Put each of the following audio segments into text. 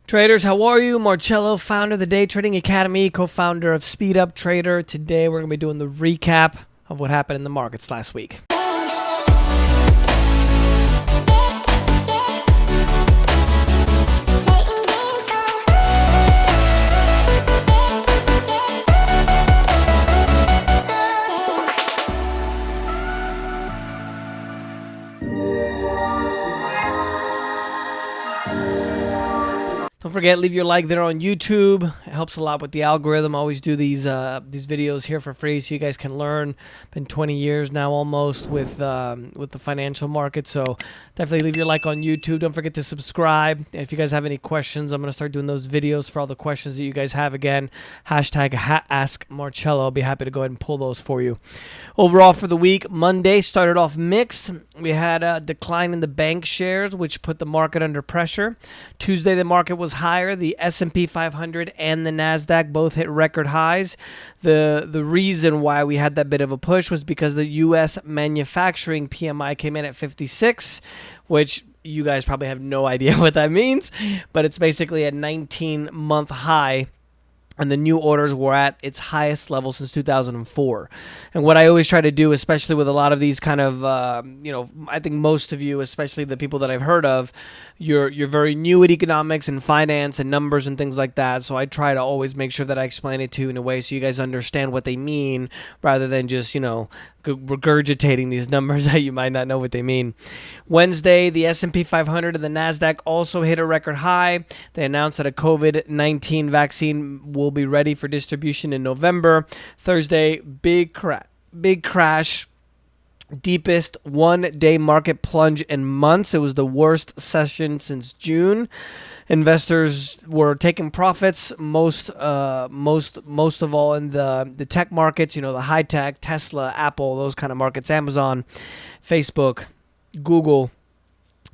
Traders, how are you? Marcello, founder of the Day Trading Academy, co-founder of Speed Up Trader. Today we're going to be doing the recap of what happened in the markets last week. Don't forget, leave your like there on YouTube. It helps a lot with the algorithm. I always do these videos here for free so you guys can learn. Been 20 years now almost with the financial market, so definitely leave your like on YouTube. Don't forget to subscribe. And if you guys have any questions, I'm going to start doing those videos for all the questions that you guys have. Again, hashtag Ask Marcello. I'll be happy to go ahead and pull those for you. Overall for the week, Monday started off mixed. We had a decline in the bank shares, which put the market under pressure. Tuesday, the market was higher. The S&P 500 and the NASDAQ both hit record highs. The reason why we had that bit of a push was because the U.S. manufacturing PMI came in at 56, which you guys probably have no idea what that means, but it's basically a 19-month high. And the new orders were at its highest level since 2004. And what I always try to do, especially with a lot of these kind of, I think most of you, especially the people that I've heard of, you're very new at economics and finance and numbers and things like that. So I try to always make sure that I explain it to you in a way so you guys understand what they mean rather than just, regurgitating these numbers that you might not know what they mean. Wednesday, the S&P 500 and the NASDAQ also hit a record high. They announced that a COVID-19 vaccine will be ready for distribution in November. Thursday, big crash. Deepest one-day market plunge in months. It was the worst session since June. Investors were taking profits most of all in the tech markets, the high tech, Tesla, Apple, those kind of markets, Amazon, Facebook, Google.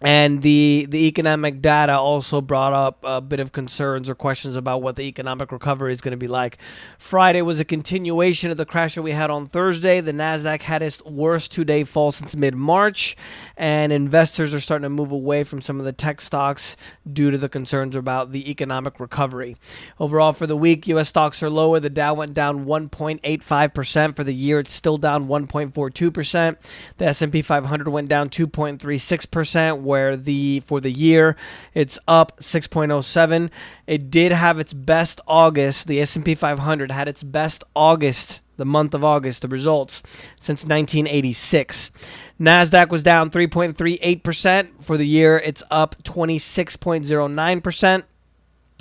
And the economic data also brought up a bit of concerns or questions about what the economic recovery is going to be like. Friday was a continuation of the crash that we had on Thursday. The NASDAQ had its worst two-day fall since mid-March, and investors are starting to move away from some of the tech stocks due to the concerns about the economic recovery. Overall, for the week, U.S. stocks are lower. The Dow went down 1.85%. For the year, it's still down 1.42%. The S&P 500 went down 2.36%. Where for the year it's up 6.07. It did have its best August. The S&P 500 had its best August, the month of August, the results, since 1986. NASDAQ was down 3.38%. For the year, it's up 26.09%.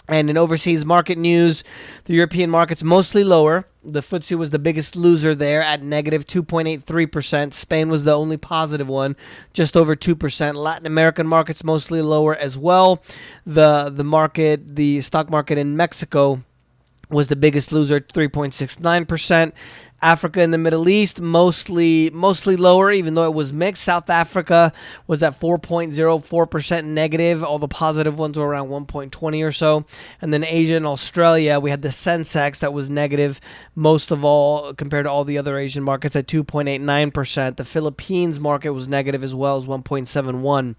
And in overseas market news, the European market's mostly lower. The FTSE was the biggest loser there at negative 2.83%. Spain was the only positive one, just over 2%. Latin American markets mostly lower as well. The stock market in Mexico was the biggest loser at 3.69%. Africa and the Middle East mostly lower, even though it was mixed. South Africa was at 4.04% negative. All the positive ones were around 1.20 or so. And then Asia and Australia, we had the Sensex that was negative most of all compared to all the other Asian markets at 2.89%. The Philippines market was negative as well as 1.71.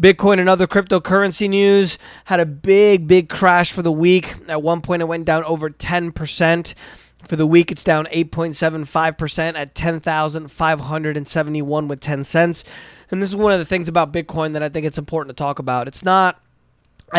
Bitcoin and other cryptocurrency news had a big crash for the week. At one point, it went down over 10%. For the week, it's down 8.75% at 10,571 with 10 cents. And this is one of the things about Bitcoin that I think it's important to talk about. I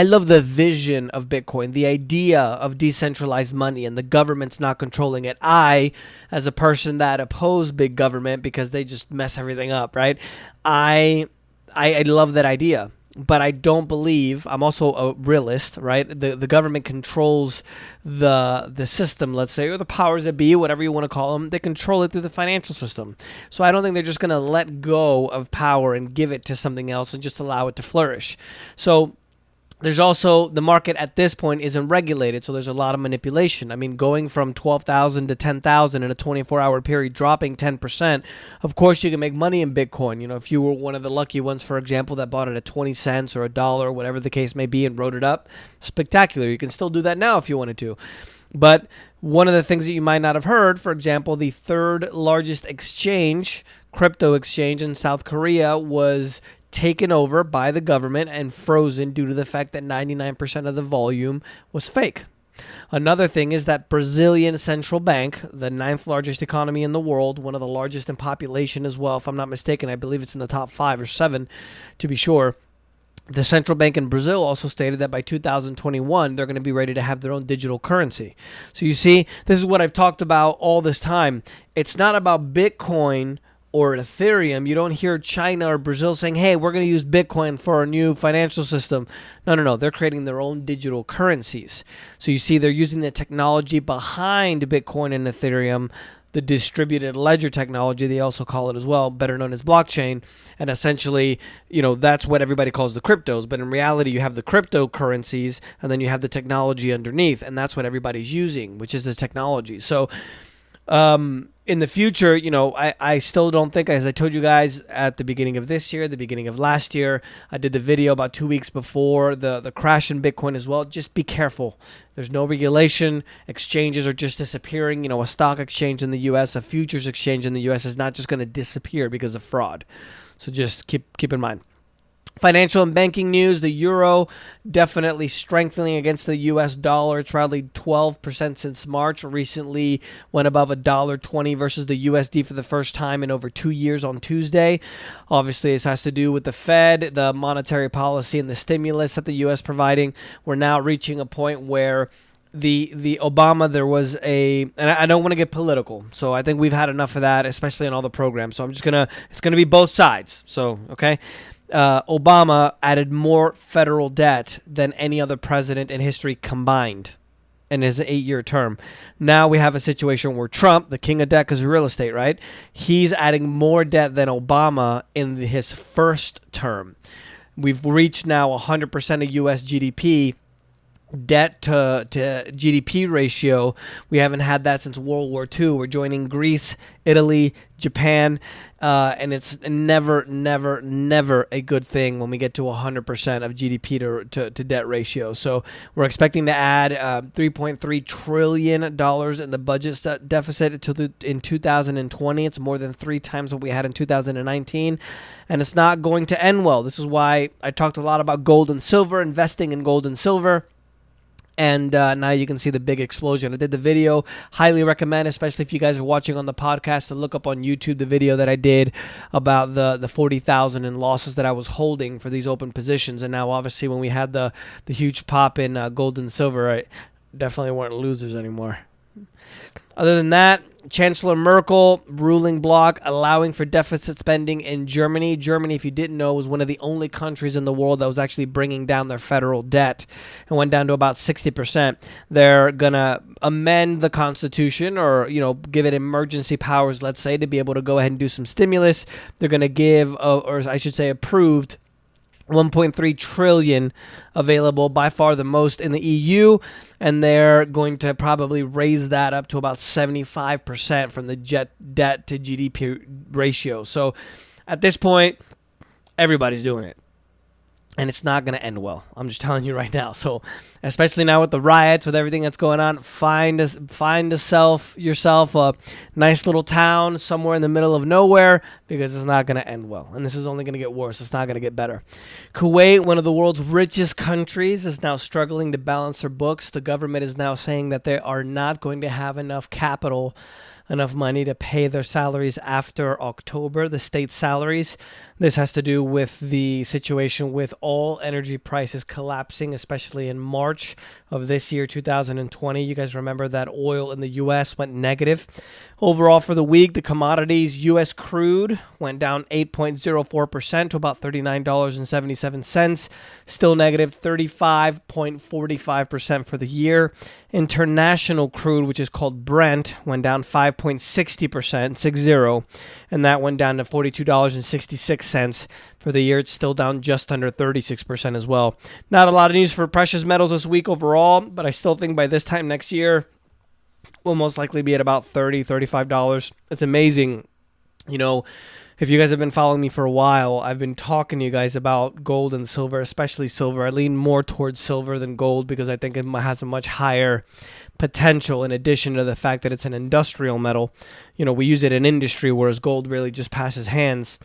love the vision of Bitcoin, the idea of decentralized money and the government's not controlling it. I, as a person that opposed big government because they just mess everything up, right? I love that idea. But I don't believe, I'm also a realist, right? The government controls the system, let's say, or the powers that be, whatever you want to call them. They control it through the financial system. So I don't think they're just going to let go of power and give it to something else and just allow it to flourish. So there's also, the market at this point isn't regulated, so there's a lot of manipulation. I mean, going from 12,000 to 10,000 in a 24-hour period, dropping 10%, of course you can make money in Bitcoin. If you were one of the lucky ones, for example, that bought it at 20 cents or a dollar, whatever the case may be, and wrote it up, spectacular. You can still do that now if you wanted to. But one of the things that you might not have heard, for example, the third largest exchange, crypto exchange in South Korea, was taken over by the government and frozen due to the fact that 99% of the volume was fake. Another thing is that Brazilian central bank, the 9th largest economy in the world, one of the largest in population as well, if I'm not mistaken, I believe it's in the top 5 or 7 to be sure. The central bank in Brazil also stated that by 2021, they're going to be ready to have their own digital currency. So you see, this is what I've talked about all this time. It's not about Bitcoin or Ethereum. You don't hear China or Brazil saying, hey, we're going to use Bitcoin for our new financial system. No. They're creating their own digital currencies. So you see, they're using the technology behind Bitcoin and Ethereum, the distributed ledger technology, they also call it as well, better known as blockchain. And essentially, that's what everybody calls the cryptos. But in reality, you have the cryptocurrencies and then you have the technology underneath. And that's what everybody's using, which is the technology. So in the future, I still don't think, as I told you guys at the beginning of this year, the beginning of last year, I did the video about 2 weeks before the crash in Bitcoin as well. Just be careful. There's no regulation. Exchanges are just disappearing. A stock exchange in the U.S., a futures exchange in the U.S. is not just going to disappear because of fraud. So just keep in mind. Financial and banking news, the euro definitely strengthening against the U.S. dollar. It's probably 12% since March. Recently went above $1.20 versus the USD for the first time in over 2 years on Tuesday. Obviously, this has to do with the Fed, the monetary policy, and the stimulus that the U.S. providing. We're now reaching a point where the Obama, there was and I don't want to get political, so I think we've had enough of that, especially in all the programs. So it's going to be both sides. So, okay. Obama added more federal debt than any other president in history combined in his 8-year term. Now we have a situation where Trump, the king of debt because of real estate, right? He's adding more debt than Obama in his first term. We've reached now 100% of U.S. GDP. Debt to GDP ratio. We haven't had that since World War II. We're joining Greece, Italy, Japan, and it's never a good thing when we get to 100% of GDP to debt ratio. So we're expecting to add $3.3 trillion in the budget deficit in 2020. It's more than 3 times what we had in 2019, and it's not going to end well. This is why I talked a lot about gold and silver, investing in gold and silver. And now you can see the big explosion. I did the video. Highly recommend, especially if you guys are watching on the podcast, to look up on YouTube the video that I did about the 40,000 in losses that I was holding for these open positions. And now, obviously, when we had the huge pop in gold and silver, I definitely weren't losers anymore. Other than that, Chancellor Merkel ruling bloc allowing for deficit spending in Germany. Germany, if you didn't know, was one of the only countries in the world that was actually bringing down their federal debt. It went down to about 60%. They're going to amend the constitution or, give it emergency powers, let's say, to be able to go ahead and do some stimulus. They're going to give, or I should say approved, 1.3 trillion available, by far the most in the EU, and they're going to probably raise that up to about 75% from the debt to GDP ratio. So at this point, everybody's doing it. And it's not going to end well. I'm just telling you right now. So, especially now with the riots, with everything that's going on, find yourself a nice little town somewhere in the middle of nowhere, because it's not going to end well. And this is only going to get worse. It's not going to get better. Kuwait, one of the world's richest countries, is now struggling to balance their books. The government is now saying that they are not going to have enough money to pay their salaries after October, the state salaries. This has to do with the situation with all energy prices collapsing, especially in March of this year, 2020. You guys remember that oil in the U.S. went negative. Overall for the week, the commodities, U.S. crude went down 8.04% to about $39.77. Still negative 35.45% for the year. International crude, which is called Brent, went down 5.60%, 60, and that went down to $42.66 for the year. It's still down just under 36% as well. Not a lot of news for precious metals this week overall, but I still think by this time next year, we'll most likely be at about $30, $35. It's amazing. If you guys have been following me for a while, I've been talking to you guys about gold and silver, especially silver. I lean more towards silver than gold because I think it has a much higher potential, in addition to the fact that it's an industrial metal. We use it in industry, whereas gold really just passes hands.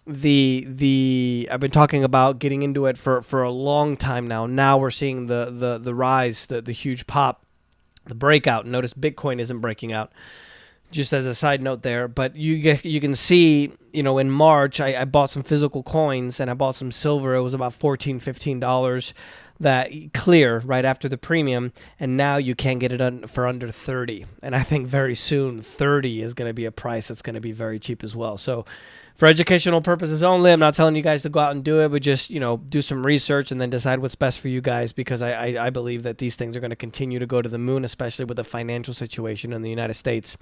the I've been talking about getting into it for a long time now. Now we're seeing the rise, the huge pop, the breakout. Notice Bitcoin isn't breaking out. Just as a side note there, but you can see, in March I bought some physical coins and I bought some silver. It was about $14-15 that clear right after the premium, and now you can't get it for under 30. And I think very soon 30 is going to be a price that's going to be very cheap as well. So for educational purposes only, I'm not telling you guys to go out and do it, but just, do some research and then decide what's best for you guys, because I believe that these things are going to continue to go to the moon, especially with the financial situation in the United States.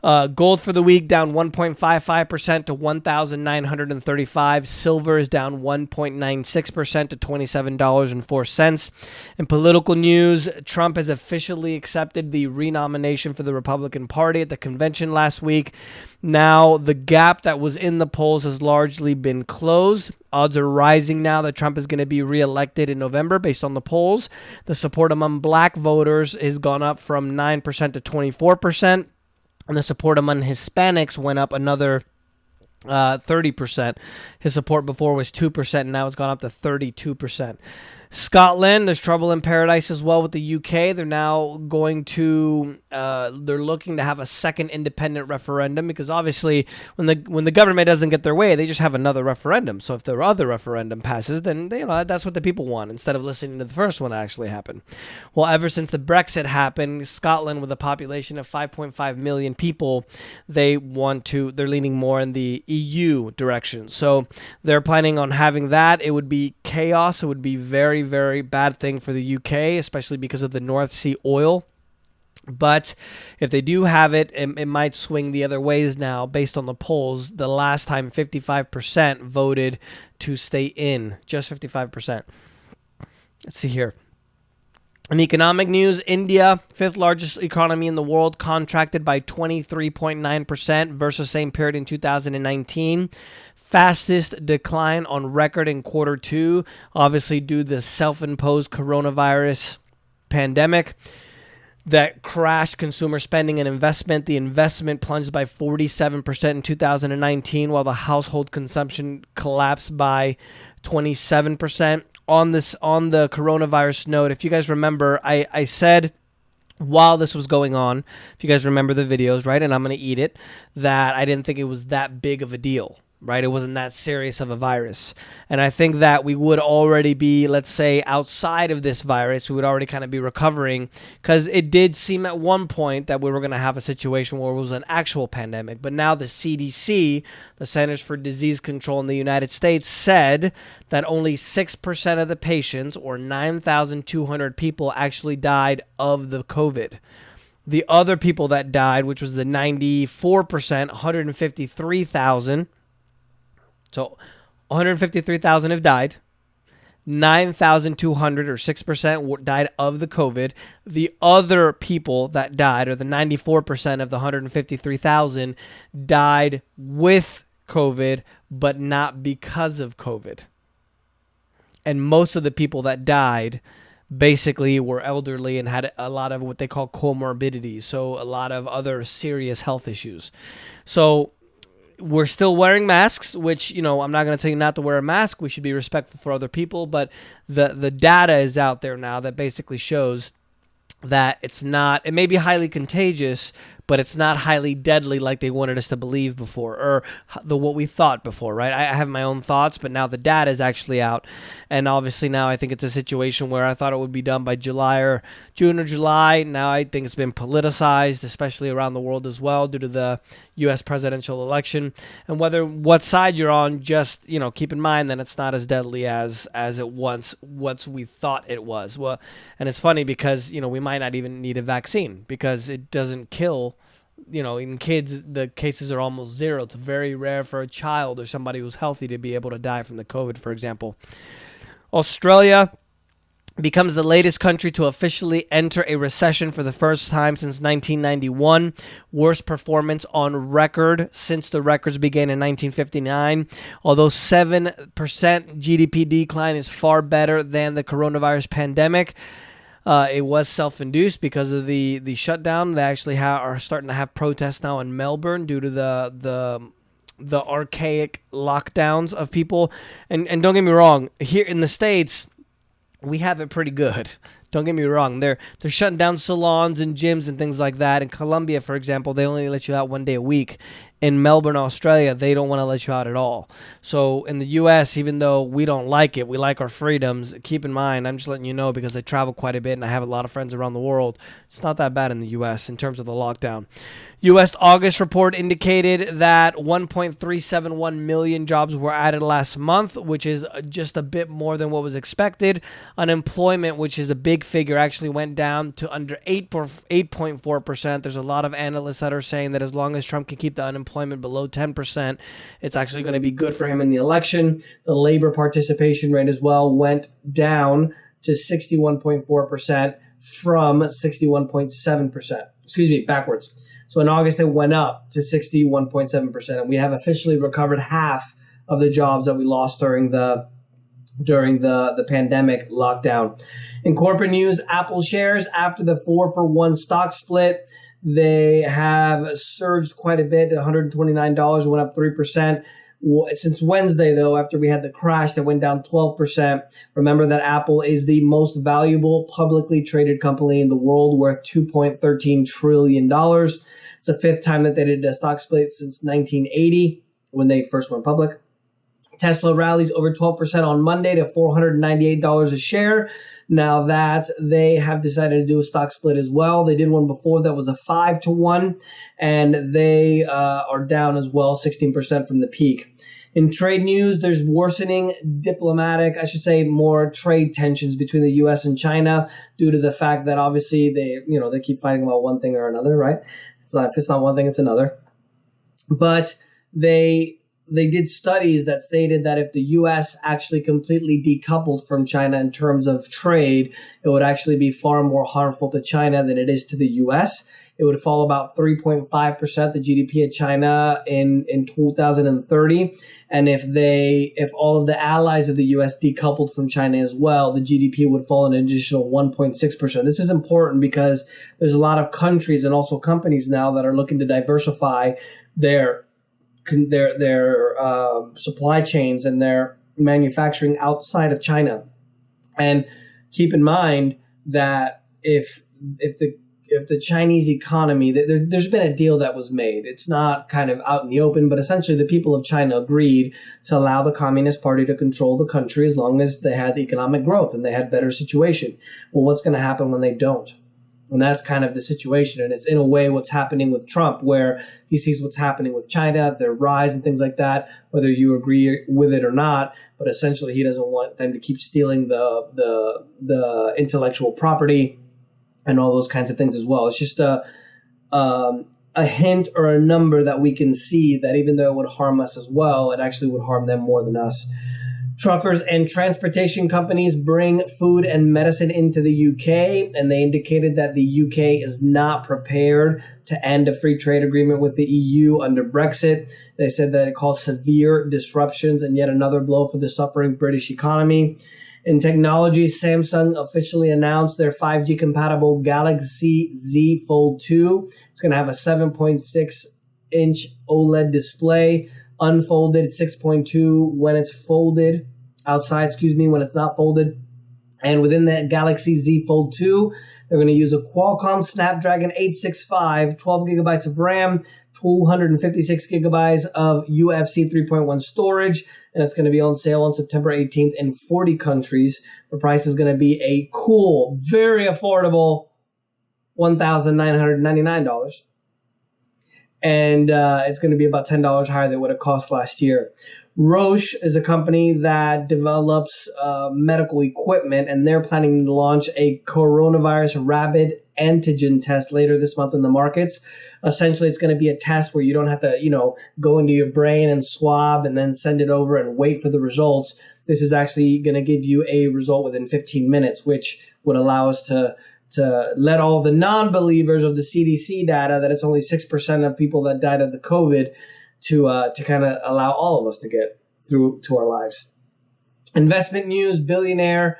Gold for the week down 1.55% to $1,935. Silver is down 1.96% to $27.04. In political news, Trump has officially accepted the renomination for the Republican Party at the convention last week. Now, the gap that was in the polls has largely been closed. Odds are rising now that Trump is going to be reelected in November based on the polls. The support among black voters has gone up from 9% to 24%. And the support among Hispanics went up another 30%. His support before was 2%, and now it's gone up to 32%. Scotland, there's trouble in paradise as well with the UK. They're now going to, they're looking to have a second independent referendum, because obviously when the government doesn't get their way, they just have another referendum. So if the other referendum passes, then that's what the people want, instead of listening to the first one that actually happened. Well, ever since the Brexit happened, Scotland, with a population of 5.5 million people, they're leaning more in the EU direction. So they're planning on having that. It would be chaos. It would be very, very bad thing for the UK, especially because of the North Sea oil. But if they do have it, it might swing the other ways now based on the polls. The last time 55% voted to stay in, just 55%. Let's see here. In economic news, India, fifth largest economy in the world, contracted by 23.9% versus same period in 2019. Fastest decline on record in quarter two, obviously due to the self-imposed coronavirus pandemic that crashed consumer spending and investment. The investment plunged by 47% in 2019, while the household consumption collapsed by 27%. On the coronavirus note, if you guys remember, I said while this was going on, if you guys remember the videos, right, and I'm going to eat it, that I didn't think it was that big of a deal. Right? It wasn't that serious of a virus. And I think that we would already be, let's say, outside of this virus, we would already kind of be recovering, because it did seem at one point that we were going to have a situation where it was an actual pandemic. But now the CDC, the Centers for Disease Control in the United States, said that only 6% of the patients, or 9,200 people, actually died of the COVID. The other people that died, which was the 94%, 153,000. So 153,000 have died. 9,200, or 6%, died of the COVID. The other people that died, or the 94% of the 153,000, died with COVID, but not because of COVID. And most of the people that died basically were elderly and had a lot of what they call comorbidities, so a lot of other serious health issues. So we're still wearing masks, which, I'm not going to tell you not to wear a mask. We should be respectful for other people. But the data is out there now that basically shows that it may be highly contagious, but it's not highly deadly like they wanted us to believe before, or what we thought before, right? I have my own thoughts, but now the data is actually out. And obviously now I think it's a situation where I thought it would be done by June or July. Now I think it's been politicized, especially around the world as well, due to the U.S. presidential election. And what side you're on, just, keep in mind that it's not as deadly as it once we thought it was. Well, and it's funny because, we might not even need a vaccine, because it doesn't kill. In kids, the cases are almost zero. It's very rare for a child or somebody who's healthy to be able to die from the COVID, for example. Australia becomes the latest country to officially enter a recession for the first time since 1991. Worst performance on record since the records began in 1959. Although 7% GDP decline is far better than the coronavirus pandemic, it was self-induced because of the shutdown. They actually are starting to have protests now in Melbourne due to the archaic lockdowns of people. And don't get me wrong, here in the States, we have it pretty good. Don't get me wrong. They're shutting down salons and gyms and things like that. In Colombia, for example, they only let you out 1 day a week. In Melbourne, Australia, they don't want to let you out at all. So in the U.S., even though we don't like it, we like our freedoms. Keep in mind, I'm just letting you know because I travel quite a bit and I have a lot of friends around the world. It's not that bad in the U.S. in terms of the lockdown. U.S. August report indicated that 1.371 million jobs were added last month, which is just a bit more than what was expected. Unemployment, which is a big figure, actually went down to under 8.4%. There's a lot of analysts that are saying that as long as Trump can keep the unemployment below 10%, it's actually going to be good for him in the election. The labor participation rate as well went down to 61.4% from 61.7%. Excuse me, backwards. So in August, it went up to 61.7%. And we have officially recovered half of the jobs that we lost during the pandemic lockdown. In corporate news, Apple shares after the 4-for-1 stock split, they have surged quite a bit, $129, went up 3%. Since Wednesday, though, after we had the crash that went down 12%, remember that Apple is the most valuable publicly traded company in the world, worth $2.13 trillion. It's the fifth time that they did a stock split since 1980 when they first went public. Tesla rallies over 12% on Monday to $498 a share. Now that they have decided to do a stock split as well. They did one before that was a 5-to-1, and they are down as well, 16% from the peak. In trade news, there's worsening more trade tensions between the U.S. and China due to the fact that obviously they keep fighting about one thing or another, right? If it's not one thing, it's another. But they did studies that stated that if the U.S. actually completely decoupled from China in terms of trade, it would actually be far more harmful to China than it is to the U.S. It would fall about 3.5%, the GDP of China in 2030. And if all of the allies of the U.S. decoupled from China as well, the GDP would fall an additional 1.6%. This is important because there's a lot of countries and also companies now that are looking to diversify their supply chains and their manufacturing outside of China. And keep in mind that if the Chinese economy, there's been a deal that was made. It's not kind of out in the open, but essentially the people of China agreed to allow the Communist Party to control the country as long as they had economic growth and they had better situation. Well, what's going to happen when they don't? And that's kind of the situation. And it's in a way what's happening with Trump, where he sees what's happening with China, their rise and things like that, whether you agree with it or not. But essentially, he doesn't want them to keep stealing the intellectual property and all those kinds of things as well. It's just a hint or a number that we can see that even though it would harm us as well, it actually would harm them more than us. Truckers and transportation companies bring food and medicine into the UK, and they indicated that the UK is not prepared to end a free trade agreement with the EU under Brexit. They said that it caused severe disruptions and yet another blow for the suffering British economy. In technology, Samsung officially announced their 5G-compatible Galaxy Z Fold 2. It's going to have a 7.6-inch OLED display, unfolded 6.2 when it's folded, when it's not folded. And within the Galaxy Z Fold 2, they're going to use a Qualcomm Snapdragon 865, 12 gigabytes of RAM, 256 gigabytes of UFC 3.1 storage, and it's going to be on sale on September 18th in 40 countries. The price is going to be a cool, very affordable $1,999. And it's going to be about $10 higher than what it cost last year. Roche is a company that develops medical equipment, and they're planning to launch a coronavirus rapid antigen test later this month in the markets. Essentially, it's going to be a test where you don't have to, go into your brain and swab and then send it over and wait for the results. This is actually going to give you a result within 15 minutes, which would allow us to let all the non-believers of the CDC data that it's only 6% of people that died of the COVID to kind of allow all of us to get through to our lives. Investment news, billionaire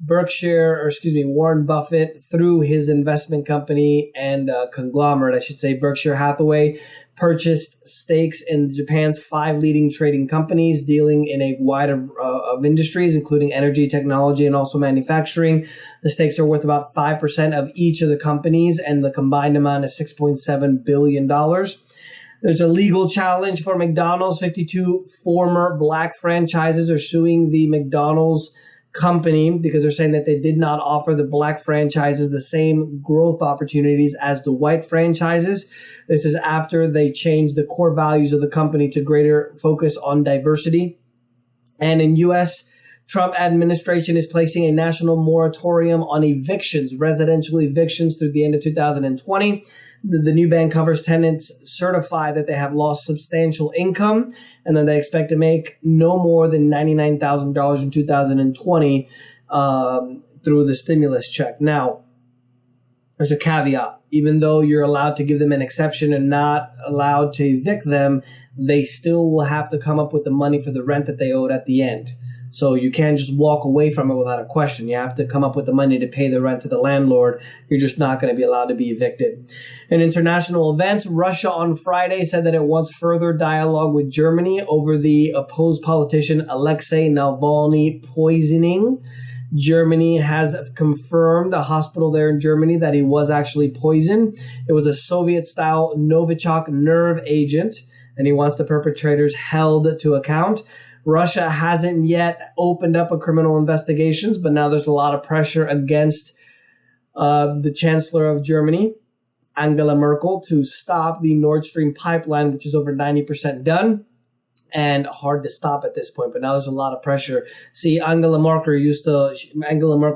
Warren Buffett, through his investment company and conglomerate, I should say, Berkshire Hathaway, purchased stakes in Japan's 5 leading trading companies dealing in a wide of industries, including energy, technology, and also manufacturing. The stakes are worth about 5% of each of the companies, and the combined amount is $6.7 billion. There's a legal challenge for McDonald's. 52 former black franchises are suing the McDonald's company because they're saying that they did not offer the black franchises the same growth opportunities as the white franchises. This is after they changed the core values of the company to greater focus on diversity. And in U.S., Trump administration is placing a national moratorium on evictions, residential evictions, through the end of 2020. The new ban covers tenants certify that they have lost substantial income, and then they expect to make no more than $99,000 in 2020 through the stimulus check. Now, there's a caveat. Even though you're allowed to give them an exception and not allowed to evict them, they still will have to come up with the money for the rent that they owed at the end. So you can't just walk away from it without a question. You have to come up with the money to pay the rent to the landlord. You're just not going to be allowed to be evicted. In international events, Russia on Friday said that it wants further dialogue with Germany over the opposed politician Alexei Navalny poisoning. Germany has confirmed, a hospital there in Germany, that he was actually poisoned. It was a Soviet-style Novichok nerve agent, and he wants the perpetrators held to account. Russia hasn't yet opened up a criminal investigations, but now there's a lot of pressure against the Chancellor of Germany, Angela Merkel, to stop the Nord Stream pipeline, which is over 90% done and hard to stop at this point. But now there's a lot of pressure. See, Angela Merkel,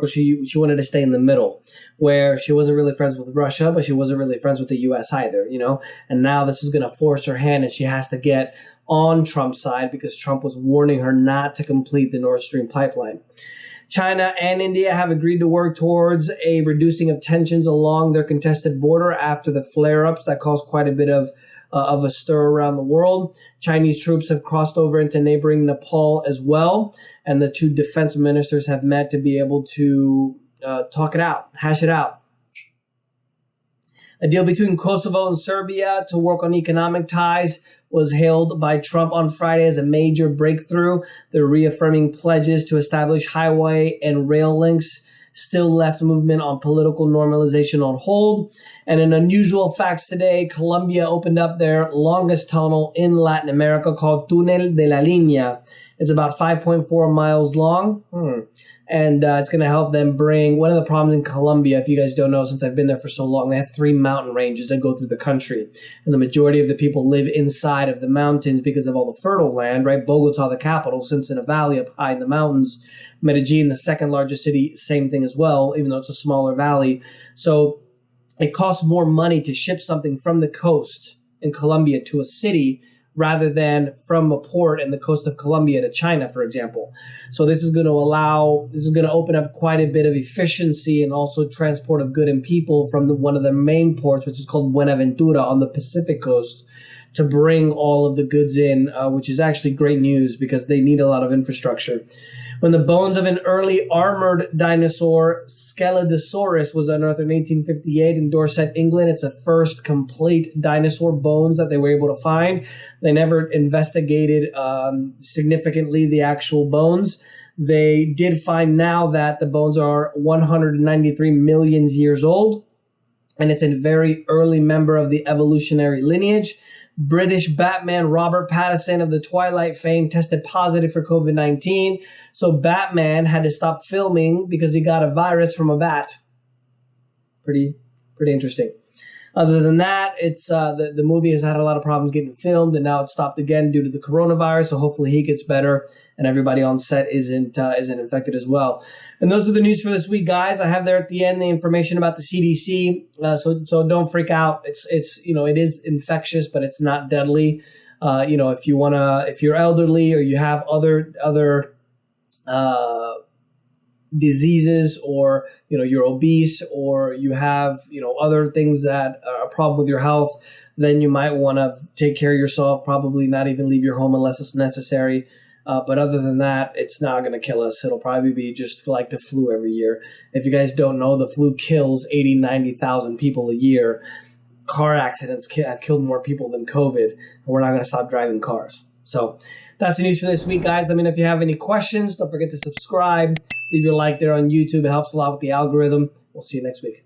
she wanted to stay in the middle, where she wasn't really friends with Russia, but she wasn't really friends with the U.S. either, you know? And now this is going to force her hand, and she has to get on Trump's side because Trump was warning her not to complete the Nord Stream pipeline. China and India have agreed to work towards a reducing of tensions along their contested border after the flare-ups that caused quite a bit of a stir around the world. Chinese troops have crossed over into neighboring Nepal as well, and the two defense ministers have met to be able to talk it out, hash it out. A deal between Kosovo and Serbia to work on economic ties was hailed by Trump on Friday as a major breakthrough. They're reaffirming pledges to establish highway and rail links still left movement on political normalization on hold. And in unusual facts today, Colombia opened up their longest tunnel in Latin America called Túnel de la Línea. It's about 5.4 miles long. And it's going to help them bring, one of the problems in Colombia, if you guys don't know, since I've been there for so long, they have 3 mountain ranges that go through the country. And the majority of the people live inside of the mountains because of all the fertile land, right? Bogota, the capital, sits in a valley up high in the mountains. Medellin, the second largest city, same thing as well, even though it's a smaller valley. So it costs more money to ship something from the coast in Colombia to a city rather than from a port in the coast of Colombia to China, for example. So this is going to open up quite a bit of efficiency and also transport of good and people from one of the main ports, which is called Buenaventura on the Pacific coast, to bring all of the goods in, which is actually great news because they need a lot of infrastructure. When the bones of an early armored dinosaur, Scelidosaurus, was unearthed in 1858 in Dorset, England, it's the first complete dinosaur bones that they were able to find. They never investigated significantly the actual bones. They did find now that the bones are 193 million years old, and it's a very early member of the evolutionary lineage. British Batman Robert Pattinson of the Twilight fame tested positive for COVID-19. So Batman had to stop filming because he got a virus from a bat. Pretty interesting. Other than that, it's the movie has had a lot of problems getting filmed, and now it's stopped again due to the coronavirus. So hopefully he gets better and everybody on set isn't infected as well. And those are the news for this week, guys. I have there at the end the information about the CDC. So don't freak out. It's it is infectious, but it's not deadly. If you're elderly or you have other diseases, or you're obese, or you have other things that are a problem with your health, then you might want to take care of yourself. Probably not even leave your home unless it's necessary. But other than that, it's not going to kill us. It'll probably be just like the flu every year. If you guys don't know, the flu kills 80, 90,000 people a year. Car accidents have killed more people than COVID, and we're not going to stop driving cars. So that's the news for this week, guys. Let me know if you have any questions. Don't forget to subscribe. Leave your like there on YouTube. It helps a lot with the algorithm. We'll see you next week.